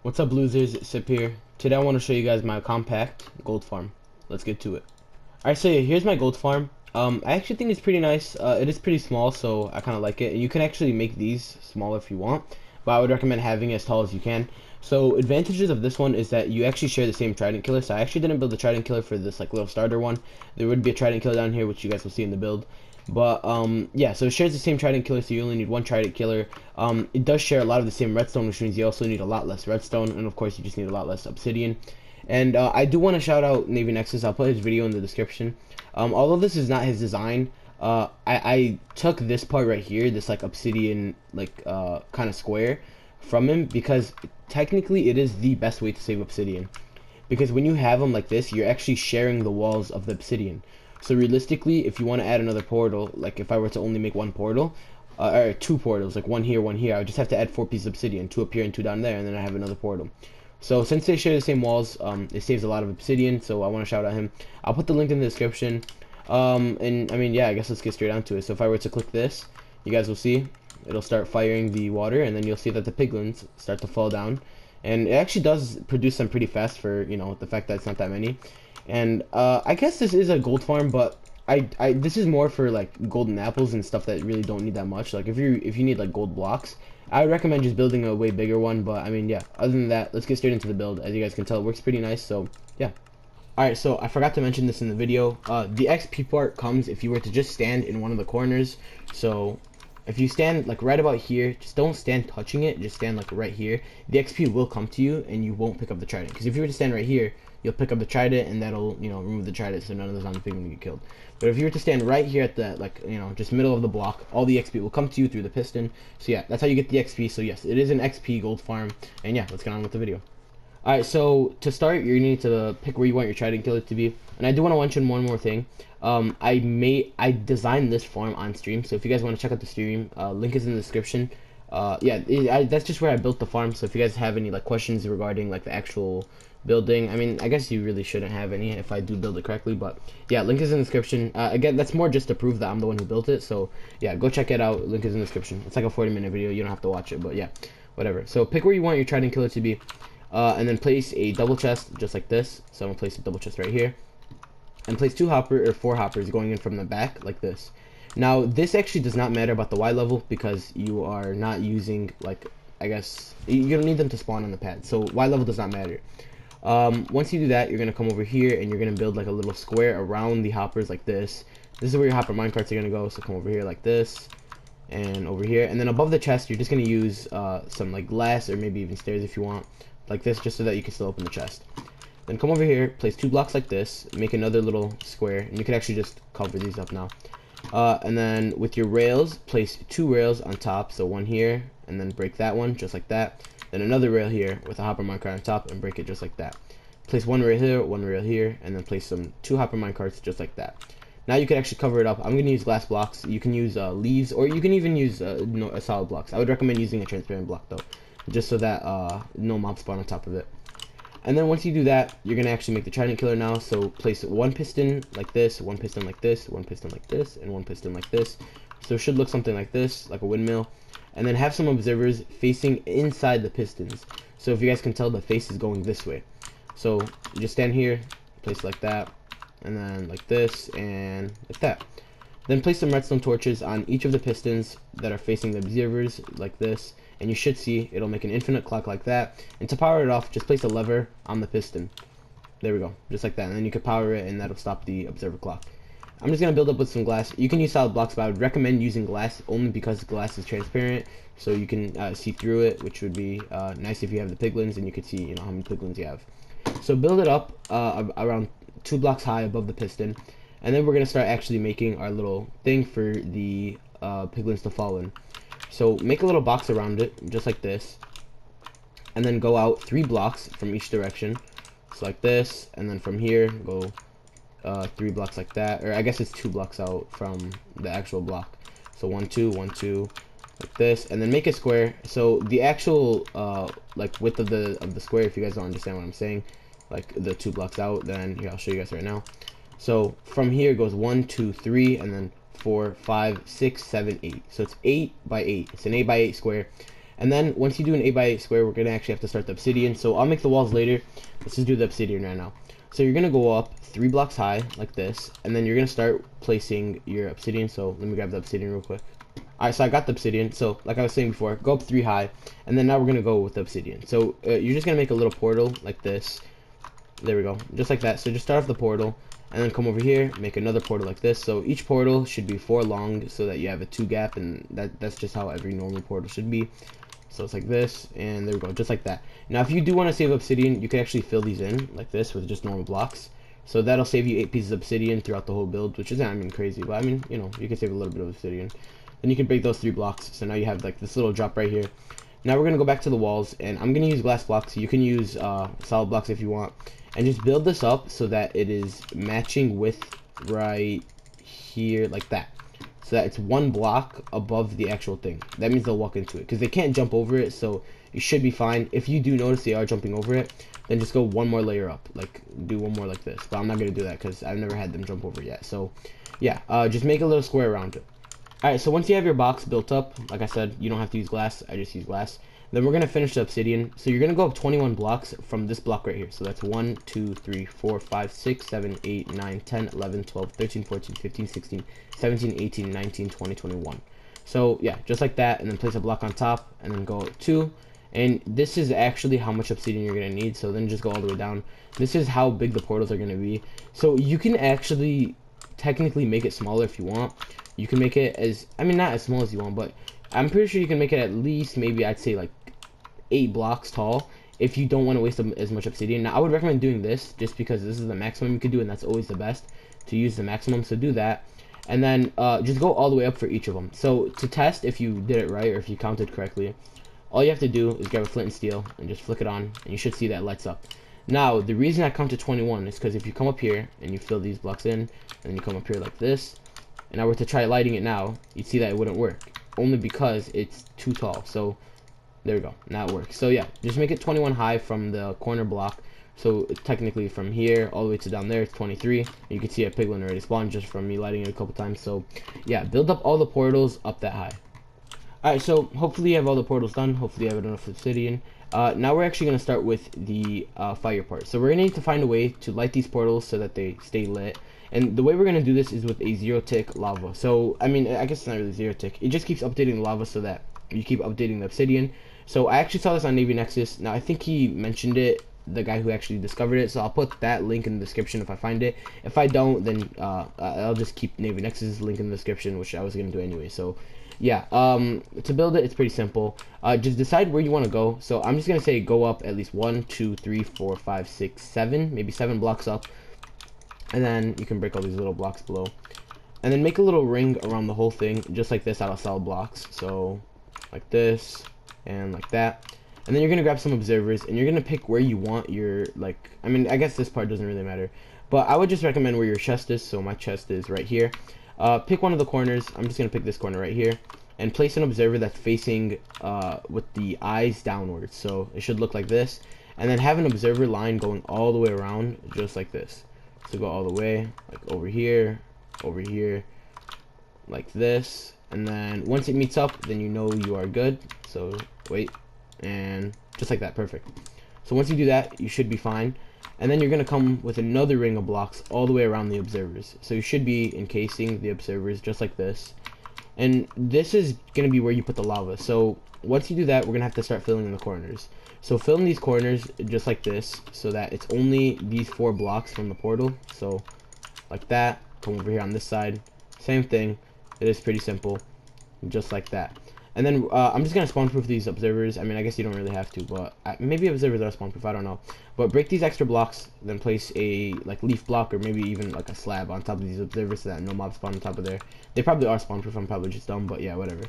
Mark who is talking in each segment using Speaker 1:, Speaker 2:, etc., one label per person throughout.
Speaker 1: What's up, losers? Sip here. Today I want to show you guys my compact gold farm. Let's get to it. Alright, so yeah, here's my gold farm. I actually think it's pretty nice. It is pretty small, so I kind of like it. And you can actually make these smaller if you want, but I would recommend having it as tall as you can. So advantages of this one is that you actually share the same Trident killer. So I actually didn't build the Trident killer for this like little starter one. There would be a Trident killer down here, which you guys will see in the build. But yeah, so it shares the same Trident killer, so you only need one Trident killer. It does share a lot of the same redstone, which means you also need a lot less redstone, and of course you just need a lot less obsidian. And I do want to shout out Navy Nexus. I'll put his video in the description. Although this is not his design, I took this part right here, this like obsidian like kind of square, from him because technically it is the best way to save obsidian. Because when you have them like this, you're actually sharing the walls of the obsidian. So realistically, if you want to add another portal, like if I were to only make one portal, or two portals, like one here, I would just have to add 4 pieces of obsidian, 2 up here and 2 down there, and then I have another portal. So since they share the same walls, it saves a lot of obsidian, so I want to shout out him. I'll put the link in the description. And I mean, yeah, I guess let's get straight onto it. So if I were to click this, you guys will see, it'll start firing the water, and then you'll see that the piglins start to fall down. And it actually does produce them pretty fast for, you know, the fact that it's not that many. And I guess this is a gold farm, but this is more for like golden apples and stuff that really don't need that much. Like if you need like gold blocks, I would recommend just building a way bigger one. But I mean, yeah, other than that, let's get straight into the build. As you guys can tell, it works pretty nice, so yeah. Alright, so I forgot to mention this in the video. The XP part comes if you were to just stand in one of the corners. So if you stand like right about here, just don't stand touching it, just stand like right here. The XP will come to you and you won't pick up the trident. Because if you were to stand right here, you'll pick up the trident and that'll, you know, remove the trident so none of the zombie pigmen get killed. But if you were to stand right here at the, like, you know, just middle of the block, all the XP will come to you through the piston. So yeah, that's how you get the XP. So yes, it is an XP gold farm. And yeah, let's get on with the video. Alright, so to start, you need to pick where you want your Trident killer to be. And I do want to mention one more thing. I designed this farm on stream, so if you guys want to check out the stream, link is in the description. Yeah, that's just where I built the farm, so if you guys have any like questions regarding like the actual building, I mean, I guess you really shouldn't have any if I do build it correctly, but yeah, link is in the description. Again, that's more just to prove that I'm the one who built it, so yeah, go check it out, link is in the description. It's like a 40-minute video, you don't have to watch it, but yeah, whatever. So pick where you want your Trident killer to be. And then place a double chest just like this. So I'm gonna place a double chest right here, and place 4 hoppers going in from the back like this. Now this actually does not matter about the Y level because you are not using, like, I guess you don't need them to spawn on the pad, so Y level does not matter. Once you do that, you're gonna come over here and you're gonna build like a little square around the hoppers like this. This is where your hopper minecarts are gonna go, so come over here like this and over here, and then above the chest you're just gonna use some like glass or maybe even stairs if you want, like this, just so that you can still open the chest. Then come over here, place 2 blocks like this, make another little square, and you can actually just cover these up now. And then with your rails, place 2 rails on top, so one here, and then break that one just like that. Then another rail here with a hopper minecart on top, and break it just like that. Place 1 rail here, 1 rail here, and then place some 2 hopper minecarts just like that. Now you can actually cover it up. I'm going to use glass blocks. You can use leaves, or you can even use solid blocks. I would recommend using a transparent block though, just so that no mobs spawn on top of it. And then once you do that, you're gonna actually make the Trident killer now. So place 1 piston like this, 1 piston like this, 1 piston like this, and 1 piston like this. So it should look something like this, like a windmill. And then have some observers facing inside the pistons. So if you guys can tell, the face is going this way. So you just stand here, place it like that, and then like this, and like that. Then place some redstone torches on each of the pistons that are facing the observers like this, and you should see it'll make an infinite clock like that. And to power it off, just place a lever on the piston. There we go, just like that, and then you can power it and that'll stop the observer clock. I'm just gonna build up with some glass. You can use solid blocks, but I would recommend using glass only because glass is transparent, so you can see through it, which would be nice if you have the piglins and you could see, you know, how many piglins you have. So build it up around 2 blocks high above the piston, and then we're gonna start actually making our little thing for the piglins to fall in. So make a little box around it, just like this, and then go out 3 blocks from each direction, so like this, and then from here go 3 blocks like that, or I guess it's 2 blocks out from the actual block. So 1 2 1 2 like this, and then make a square. So the actual like width of the square, if you guys don't understand what I'm saying, like the 2 blocks out, then here I'll show you guys right now. So from here goes 1 2 3, and then 4 5 6 7 8. So it's 8 by 8. It's an 8 by 8 square. And then once you do an 8x8 square, we're gonna actually have to start the obsidian. So I'll make the walls later. Let's just do the obsidian right now. So you're gonna go up 3 blocks high like this, and then you're gonna start placing your obsidian. So let me grab the obsidian real quick. Alright, so I got the obsidian. So like I was saying before, go up 3 high, and then now we're gonna go with the obsidian. So you're just gonna make a little portal like this. There we go, just like that. So just start off the portal, and then come over here, make another portal like this. So each portal should be 4 long, so that you have a 2 gap, and that's just how every normal portal should be. So it's like this, and there we go, just like that. Now if you do want to save obsidian, you can actually fill these in like this with just normal blocks. So that'll save you 8 pieces of obsidian throughout the whole build, which isn't, I mean, crazy, but I mean, you know, you can save a little bit of obsidian. Then you can break those 3 blocks, so now you have like this little drop right here. Now we're gonna go back to the walls, and I'm gonna use glass blocks. You can use solid blocks if you want, and just build this up so that it is matching with right here like that, so that it's 1 block above the actual thing. That means they'll walk into it, because they can't jump over it, so you should be fine. If you do notice they are jumping over it, then just go 1 more layer up, like do 1 more like this. But I'm not gonna do that because I've never had them jump over yet. So yeah, just make a little square around it. Alright, so once you have your box built up, like I said, you don't have to use glass, I just use glass. Then we're gonna finish the obsidian. So you're gonna go up 21 blocks from this block right here. So that's 1, 2, 3, 4, 5, 6, 7, 8, 9, 10, 11, 12, 13, 14, 15, 16, 17, 18, 19, 20, 21. So yeah, just like that, and then place a block on top, and then go up 2. And this is actually how much obsidian you're gonna need. So then just go all the way down. This is how big the portals are gonna be. So you can actually technically make it smaller if you want. You can make it as, I mean, not as small as you want, but I'm pretty sure you can make it at least, maybe I'd say like 8 blocks tall if you don't want to waste as much obsidian. Now I would recommend doing this just because this is the maximum you could do, and that's always the best, to use the maximum. So do that, and then just go all the way up for each of them. So to test if you did it right or if you counted correctly, all you have to do is grab a flint and steel and just flick it on, and you should see that it lights up. Now the reason I counted 21 is because if you come up here and you fill these blocks in, and then you come up here like this, and I were to try lighting it now, you'd see that it wouldn't work, only because it's too tall. So there we go, now it works. So yeah, just make it 21 high from the corner block. So technically from here all the way to down there it's 23. You can see a piglin already spawned just from me lighting it a couple times. So yeah, build up all the portals up that high. Alright, so hopefully you have all the portals done. Hopefully you have enough obsidian. Now we're actually going to start with the fire part. So we're going to need to find a way to light these portals so that they stay lit. And the way we're going to do this is with a 0-tick lava. So, I mean, I guess it's not really 0-tick. It just keeps updating the lava so that you keep updating the obsidian. So I actually saw this on Navy Nexus. Now I think he mentioned it, the guy who actually discovered it. So I'll put that link in the description if I find it. If I don't, then I'll just keep Navy Nexus' link in the description, which I was going to do anyway. So yeah, to build it, it's pretty simple. Just decide where you want to go. So I'm just going to say go up at least 1, 2, 3, 4, 5, 6, 7, maybe 7 blocks up. And then you can break all these little blocks below. And then make a little ring around the whole thing, just like this, out of solid blocks. So like this, and like that. And then you're going to grab some observers, and you're going to pick where you want your, like, I mean, I guess this part doesn't really matter. But I would just recommend where your chest is. So my chest is right here. Pick one of the corners. I'm just going to pick this corner right here. And place an observer that's facing with the eyes downwards. So it should look like this. And then have an observer line going all the way around, just like this. So go all the way, like over here, like this. And then once it meets up, then you know you are good. So wait, and just like that, perfect. So once you do that, you should be fine. And then you're going to come with another ring of blocks all the way around the observers. So you should be encasing the observers just like this. And this is going to be where you put the lava. So once you do that, we're going to have to start filling in the corners. So fill in these corners just like this, so that it's only these 4 blocks from the portal. So like that. Come over here on this side, same thing. It is pretty simple, just like that. And then I'm just gonna spawn proof these observers. I mean, I guess you don't really have to, but maybe observers are spawn proof, I don't know. But break these extra blocks, then place a like leaf block or maybe even like a slab on top of these observers so that no mobs spawn on top of there. They probably are spawn proof, I'm probably just dumb, but yeah, whatever.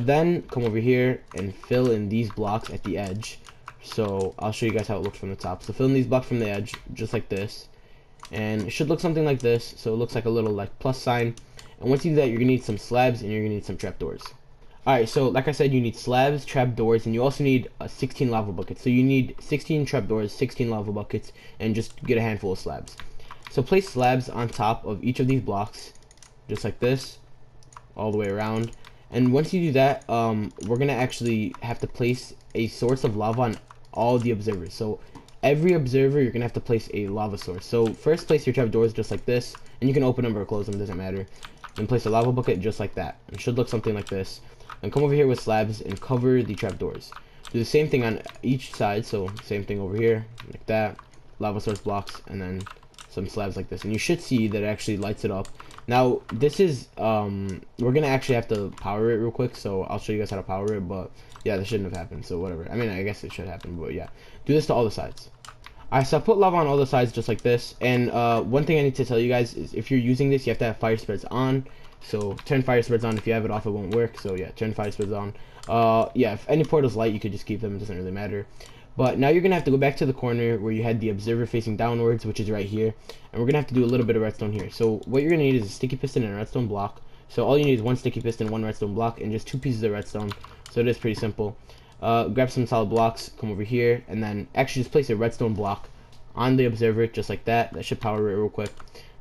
Speaker 1: Then come over here and fill in these blocks at the edge. So I'll show you guys how it looks from the top. So fill in these blocks from the edge, just like this. And it should look something like this. So it looks like a little like plus sign. And once you do that, you're gonna need some slabs and you're gonna need some trapdoors. Alright, so like I said, you need slabs, trapdoors, and you also need 16 lava buckets. So you need 16 trapdoors, 16 lava buckets, and just get a handful of slabs. So place slabs on top of each of these blocks, just like this, all the way around. And once you do that, we're gonna actually have to place a source of lava on all the observers. So every observer, you're gonna have to place a lava source. So first, place your trapdoors just like this, and you can open them or close them, doesn't matter. Then place a lava bucket just like that. It should look something like this. And come over here with slabs and cover the trapdoors. Do the same thing on each side. So same thing over here, like that. Lava source blocks, and then some slabs like this, and you should see that it actually lights it up. Now this is we're gonna actually have to power it real quick, so I'll show you guys how to power it. But yeah, this shouldn't have happened, so whatever. I mean, I guess it should happen, but yeah, do this to all the sides. Alright, so I put lava on all the sides just like this. And one thing I need to tell you guys is if you're using this, you have to have fire spreads on. So turn fire spreads on. If you have it off, it won't work. So yeah, turn fire spreads on. Yeah, if any portal's light, you could just keep them. It doesn't really matter. But now you're gonna have to go back to the corner where you had the observer facing downwards, which is right here. And we're gonna have to do a little bit of redstone here. So what you're gonna need is a sticky piston and a redstone block. So all you need is one sticky piston, one redstone block, and just 2 pieces of redstone. So it is pretty simple. Grab some solid blocks, come over here, and then actually just place a redstone block on the observer just like that. That should power it real quick.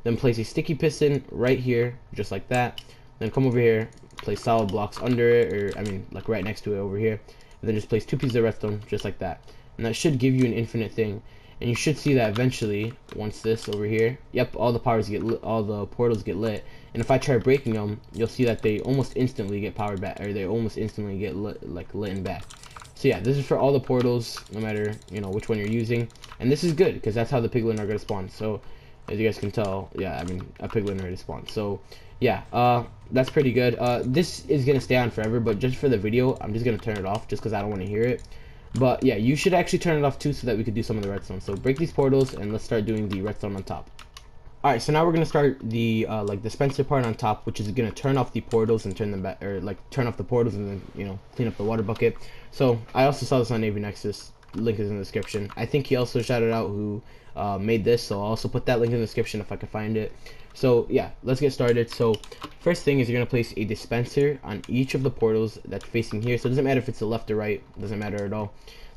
Speaker 1: Then place a sticky piston right here just like that. Then come over here, place solid blocks under it, or I mean like right next to it over here, and then just place 2 pieces of redstone just like that. And that should give you an infinite thing, and you should see that eventually once this over here, yep, all the powers get lit, all the portals get lit. And if I try breaking them, you'll see that they almost instantly get powered back, or they almost instantly get lit, like lit back. So yeah, this is for all the portals, no matter, you know, which one you're using. And this is good, because that's how the piglin are going to spawn. So, as you guys can tell, yeah, I mean, a piglin already spawned. So, yeah, that's pretty good. This is going to stay on forever, but just for the video, I'm just going to turn it off, just because I don't want to hear it. But, yeah, you should actually turn it off, too, so that we could do some of the redstone. So, break these portals, and let's start doing the redstone on top. Alright, so now we're going to start the, like, dispenser part on top, which is going to turn off the portals and turn them back, or, like, turn off the portals and then, you know, clean up the water bucket. So, I also saw this on Nexus. Link is in the description. I think he also shouted out who made this, so I'll also put that link in the description if I can find it. So, yeah, let's get started. So, first thing is you're going to place a dispenser on each of the portals that's facing here. So, it doesn't matter if it's the left or right. It doesn't matter at all.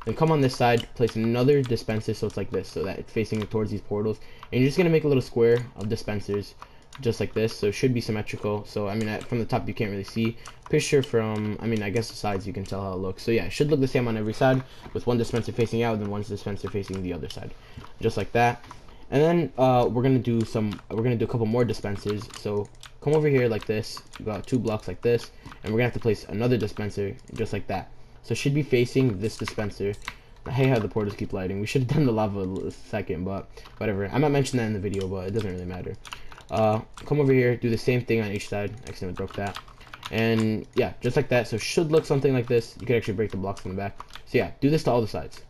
Speaker 1: Then come on this side, place another dispenser, so it's like this, so that it's facing towards these portals. And you're just going to make a little square of dispensers, just like this, so it should be symmetrical. So, I mean, from the top you can't really see. Picture from, I mean, I guess the sides you can tell how it looks. So, yeah, it should look the same on every side, with one dispenser facing out and then one dispenser facing the other side. Just like that. And then, we're going to do a couple more dispensers. So, come over here like this, go out 2 blocks like this, and we're going to have to place another dispenser, just like that. So it should be facing this dispenser. I hate how the portals keep lighting. We should have done the lava a second, but whatever. I might mention that in the video, but it doesn't really matter. Come over here, do the same thing on each side. Accidentally broke that. And yeah, just like that. So it should look something like this. You can actually break the blocks from the back. So yeah, do this to all the sides.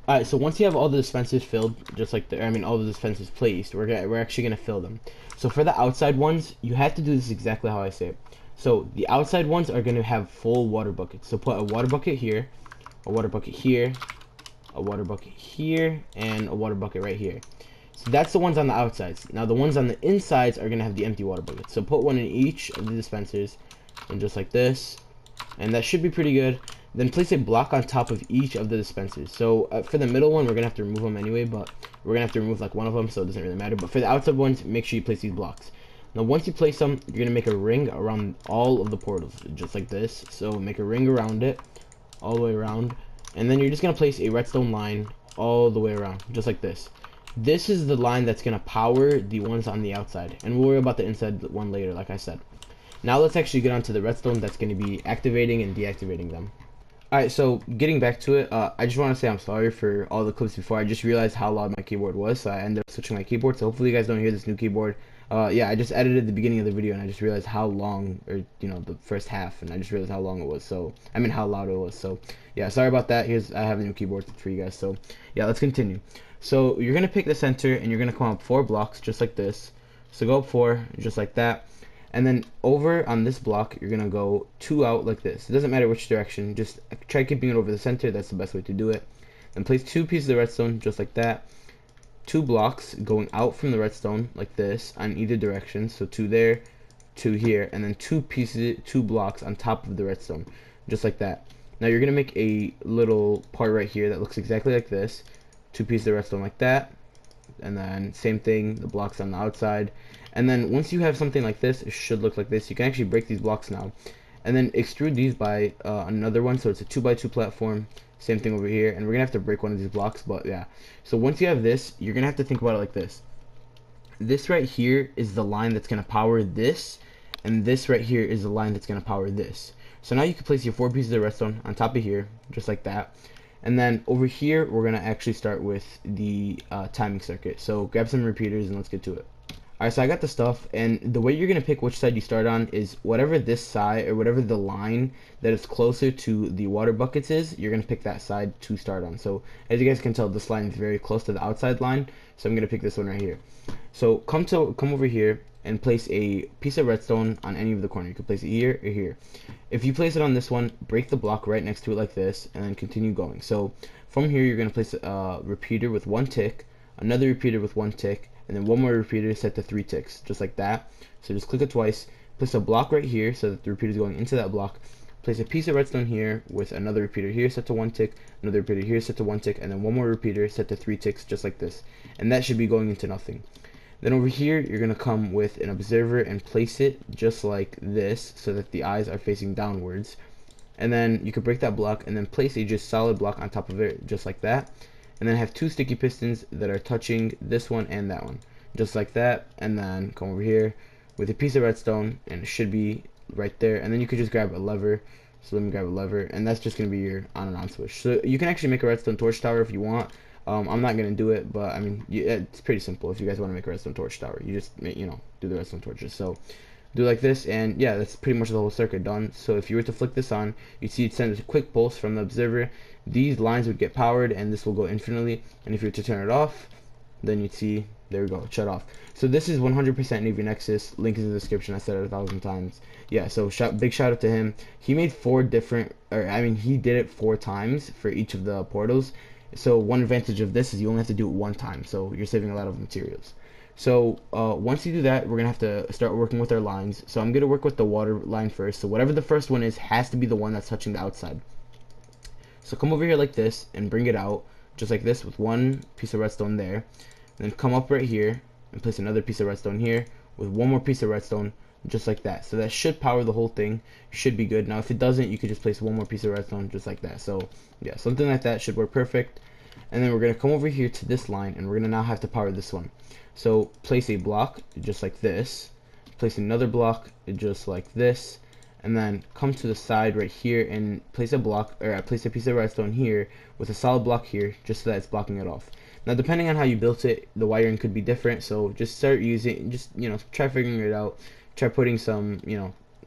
Speaker 1: Alright, so once you have all the dispensers filled, just like all the dispensers placed, we're actually gonna fill them. So for the outside ones, you have to do this exactly how I say it. So the outside ones are going to have full water buckets. So put a water bucket here, a water bucket here, a water bucket here, and a water bucket right here. So that's the ones on the outsides. Now the ones on the insides are going to have the empty water buckets. So put one in each of the dispensers, and just like this. And that should be pretty good. Then place a block on top of each of the dispensers. So for the middle one, we're going to have to remove them anyway, but we're going to have to remove like one of them, so it doesn't really matter. But for the outside ones, make sure you place these blocks. Now once you place them, you're going to make a ring around all of the portals, just like this. So make a ring around it, all the way around. And then you're just going to place a redstone line all the way around, just like this. This is the line that's going to power the ones on the outside. And we'll worry about the inside one later, like I said. Now let's actually get onto the redstone that's going to be activating and deactivating them. Alright, so getting back to it, I just want to say I'm sorry for all the clips before. I just realized how loud my keyboard was, so I ended up switching my keyboard. So hopefully you guys don't hear this new keyboard. Yeah, I just edited the beginning of the video and I just realized how long, or you know, the first half, and I just realized how long it was. So I mean how loud it was. So yeah, sorry about that. I have a new keyboard for you guys. So yeah, let's continue. So you're gonna pick the center and you're gonna come up 4 blocks just like this. So go up 4 just like that. And then over on this block, you're going to go 2 out like this. It doesn't matter which direction. Just try keeping it over the center. That's the best way to do it. Then place 2 pieces of redstone just like that. 2 blocks going out from the redstone like this on either direction. So 2 there, 2 here. And then 2 blocks on top of the redstone just like that. Now you're going to make a little part right here that looks exactly like this. 2 pieces of redstone like that. And then same thing, the blocks on the outside. And then once you have something like this, it should look like this. You can actually break these blocks now. and then extrude these by another one, so it's a 2x2 platform. Same thing over here, and we're gonna have to break one of these blocks, but yeah. So once you have this, you're gonna have to think about it like this. This right here is the line that's gonna power this, and this right here is the line that's gonna power this. So now you can place your 4 pieces of redstone on top of here, just like that. And then over here, we're gonna actually start with the timing circuit. So grab some repeaters and let's get to it. Alright, so I got the stuff, and the way you're going to pick which side you start on is whatever this side, or whatever the line that is closer to the water buckets is, you're going to pick that side to start on. So, as you guys can tell, this line is very close to the outside line, so I'm going to pick this one right here. So, come over here and place a piece of redstone on any of the corner. You can place it here or here. If you place it on this one, break the block right next to it like this, and then continue going. So, from here, you're going to place a repeater with 1 tick, another repeater with 1 tick, and then one more repeater set to 3 ticks, just like that. So just click it twice, place a block right here so that the repeater is going into that block, place a piece of redstone here with another repeater here set to 1 tick, another repeater here set to 1 tick, and then one more repeater set to 3 ticks, just like this. And that should be going into nothing. Then over here, you're going to come with an observer and place it just like this so that the eyes are facing downwards. And then you can break that block and then place a just solid block on top of it, just like that. And then have 2 sticky pistons that are touching this one and that one, just like that. And then come over here with a piece of redstone, and it should be right there. And then you could just grab a lever. So let me grab a lever, and that's just gonna be your on and on switch. So you can actually make a redstone torch tower if you want. I'm not gonna do it, but I mean, it's pretty simple. If you guys want to make a redstone torch tower, you just make, do the redstone torches. So do like this, and yeah, that's pretty much the whole circuit done. So if you were to flick this on, you'd see it sends a quick pulse from the observer. These lines would get powered, and this will go infinitely. And if you were to turn it off, then you'd see, there we go, it shut off. So this is 100% Navy Nexus. Link is in the description. I said it 1,000 times. Yeah, so big shout out to him. He made 4 different, he did it 4 times for each of the portals. So one advantage of this is you only have to do it 1 time, so you're saving a lot of materials. So once you do that, we're gonna have to start working with our lines. So I'm gonna work with the water line first. So whatever the first one is has to be the one that's touching the outside. So come over here like this and bring it out just like this with 1 piece of redstone there. And then come up right here and place another piece of redstone here with 1 more piece of redstone, just like that. So that should power the whole thing. Should be good. Now if it doesn't, you could just place 1 more piece of redstone just like that. So yeah, something like that should work perfect. And then we're gonna come over here to this line, and we're gonna now have to power this one. So place a block just like this, place another block just like this, and then come to the side right here and place a block, or place a piece of redstone here with a solid block here, just so that it's blocking it off. Now depending on how you built it, the wiring could be different, so just start using, just try figuring it out, try putting some,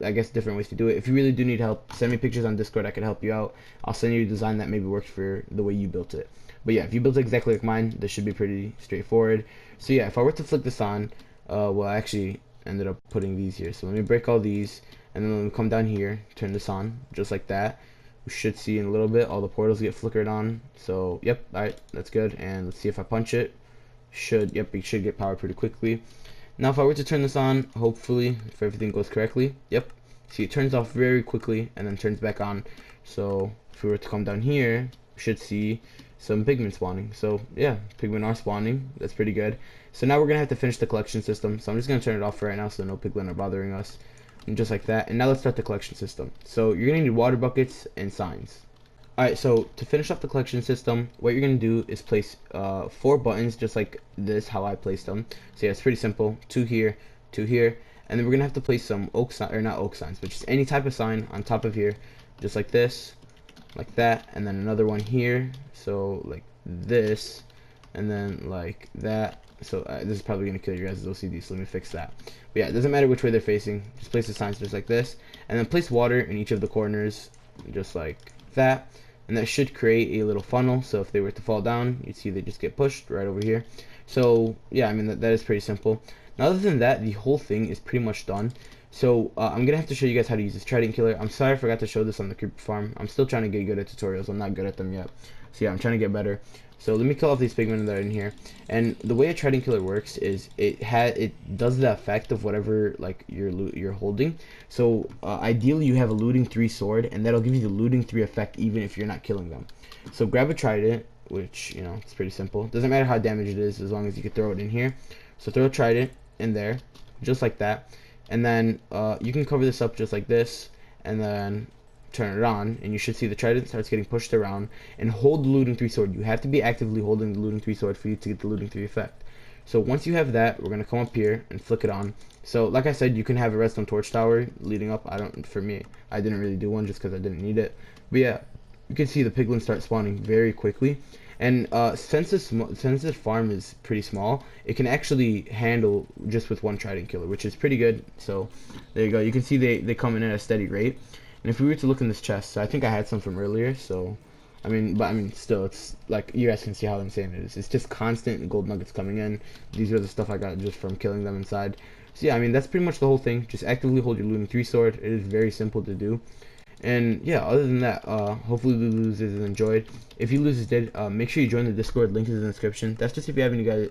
Speaker 1: I guess different ways to do it. If you really do need help, send me pictures on Discord. I can help you out. I'll send you a design that maybe works for the way you built it. But yeah, if you built it exactly like mine, this should be pretty straightforward. So yeah, if I were to flick this on, well, I actually ended up putting these here. So let me break all these, and then let me come down here, turn this on, just like that. We should see in a little bit all the portals get flickered on. So yep, alright, that's good. And let's see if I punch it. Yep, it should get powered pretty quickly. Now if I were to turn this on, hopefully, if everything goes correctly, yep, see it turns off very quickly and then turns back on. So if we were to come down here, we should see some pigment spawning. So yeah, pigment are spawning. That's pretty good. So now we're gonna have to finish the collection system. So I'm just gonna turn it off for right now so no pigmen are bothering us. And just like that. And now let's start the collection system. So you're gonna need water buckets and signs. Alright, so to finish off the collection system, what you're gonna do is place 4 buttons just like this, how I placed them. So yeah, it's pretty simple. 2 here, 2 here, and then we're gonna have to place some oak sign, or not oak signs, but just any type of sign on top of here, just like this, like that, and then another one here, so like this, and then like that. So this is probably gonna kill you guys' OCD, so let me fix that. But yeah, it doesn't matter which way they're facing, just place the signs just like this, and then place water in each of the corners, just like that, and that should create a little funnel. So if they were to fall down, you'd see they just get pushed right over here. So yeah, I mean that is pretty simple. Now other than that, the whole thing is pretty much done. So I'm gonna have to show you guys how to use this Trident killer. I'm sorry I forgot to show this on the creeper farm. I'm still trying to get good at tutorials. I'm not good at them yet. So yeah, I'm trying to get better. So let me kill off these pigmen that are in here. And the way a Trident killer works is it does the effect of whatever like you're holding. So ideally you have a looting 3 sword, and that'll give you the looting 3 effect even if you're not killing them. So grab a Trident, which it's pretty simple. Doesn't matter how damaged it is as long as you can throw it in here. So throw a Trident in there, just like that. And then you can cover this up just like this, and then turn it on, and you should see the trident starts getting pushed around, and hold the looting 3 sword. You have to be actively holding the looting 3 sword for you to get the looting 3 effect. So once you have that, we're gonna come up here and flick it on. So like I said, you can have a redstone torch tower leading up. For me, I didn't really do one just because I didn't need it. But yeah, you can see the piglins start spawning very quickly. And since this farm is pretty small, it can actually handle just with 1 trident killer, which is pretty good. So there you go. You can see they come in at a steady rate. And if we were to look in this chest, so I think I had some from earlier. So I mean, still, it's like, you guys can see how insane it is. It's just constant gold nuggets coming in. These are the stuff I got just from killing them inside. So yeah, I mean, that's pretty much the whole thing. Just actively hold your looting 3 sword. It is very simple to do. And yeah, other than that, hopefully the losers enjoyed. If you losers did, make sure you join the Discord. Link is in the description. That's just if you have any guys.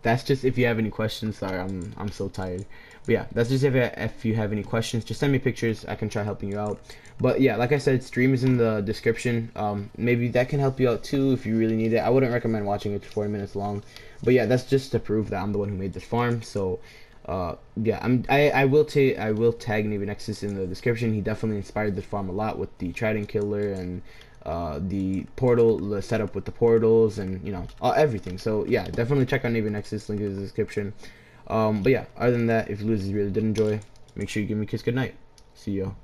Speaker 1: That's just if you have any questions. Sorry, I'm so tired. But yeah, that's just if you have any questions, just send me pictures. I can try helping you out. But yeah, like I said, stream is in the description. Maybe that can help you out too if you really need it. I wouldn't recommend watching it 40 minutes long. But yeah, that's just to prove that I'm the one who made this farm. So yeah, I will tag Nexus in the description. He definitely inspired this farm a lot with the Trident killer and the setup with the portals, and you know, everything. So yeah, definitely check out Nexus. Link is in the description. But yeah, other than that, if you losers really did enjoy, make sure you give me a kiss goodnight. See you.